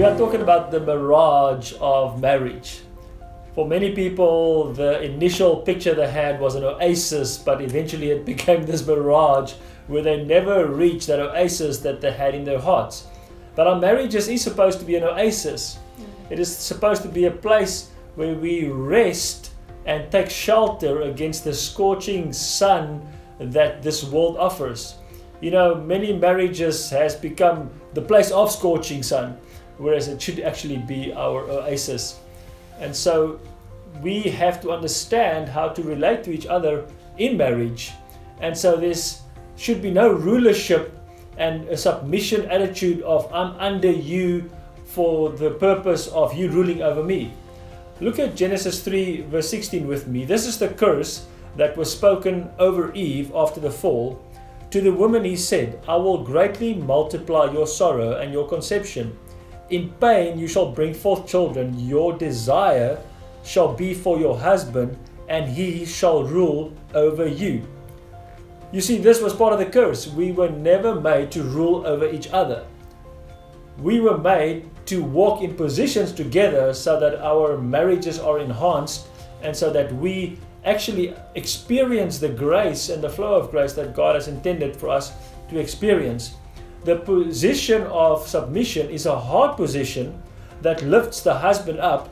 We are talking about the mirage of marriage. For many people, the initial picture they had was an oasis, but eventually it became this mirage where they never reached that oasis that they had in their hearts. But our marriages is supposed to be an oasis. It is supposed to be a place where we rest and take shelter against the scorching sun that this world offers. You know, many marriages has become the place of scorching sun, whereas it should actually be our oasis. And so we have to understand how to relate to each other in marriage. And so there should be no rulership and a submission attitude of I'm under you for the purpose of you ruling over me. Look at Genesis 3 verse 16 with me. This is the curse that was spoken over Eve after the fall. To the woman he said, I will greatly multiply your sorrow and your conception. In pain you shall bring forth children. Your desire shall be for your husband, and he shall rule over you. You see, this was part of the curse. We were never made to rule over each other. We were made to walk in positions together so that our marriages are enhanced and so that we actually experience the grace and the flow of grace that God has intended for us to experience. The position of submission is a hard position that lifts the husband up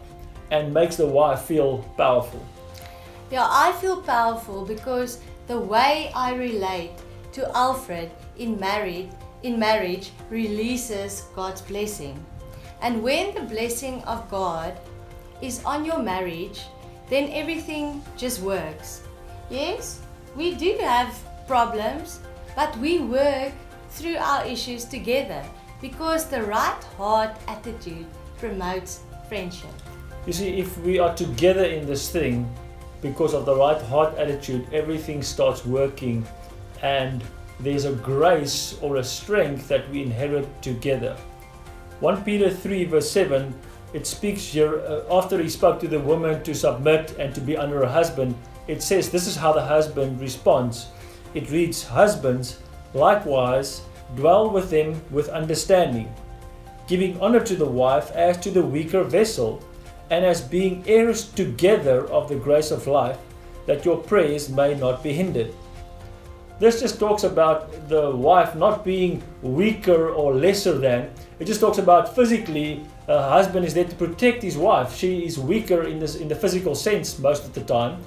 and makes the wife feel powerful. Yeah, I feel powerful because the way I relate to Alfred in marriage releases God's blessing. And when the blessing of God is on your marriage, then everything just works. Yes, we do have problems, but we work through our issues together because the right heart attitude promotes friendship. You see, if we are together in this thing, because of the right heart attitude, everything starts working and there's a grace or a strength that we inherit together. 1 Peter 3 verse 7, it speaks here, after he spoke to the woman to submit and to be under her husband, it says this is how the husband responds. It reads, husbands, likewise, dwell with them with understanding, giving honor to the wife as to the weaker vessel, and as being heirs together of the grace of life, that your prayers may not be hindered. This just talks about the wife not being weaker or lesser than. It just talks about physically, a husband is there to protect his wife. She is weaker in the physical sense most of the time.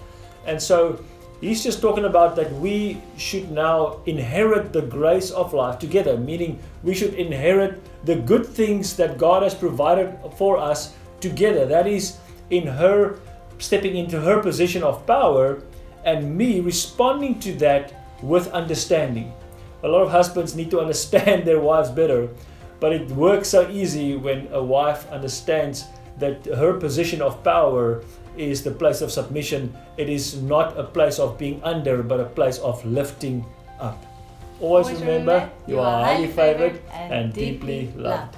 And so he's just talking about that we should now inherit the grace of life together, meaning we should inherit the good things that God has provided for us together. That is in her stepping into her position of power and me responding to that with understanding. A lot of husbands need to understand their wives better, but it works so easy when a wife understands that her position of power is the place of submission. It is not a place of being under, but a place of lifting up. Always remember, you are highly favored and deeply loved.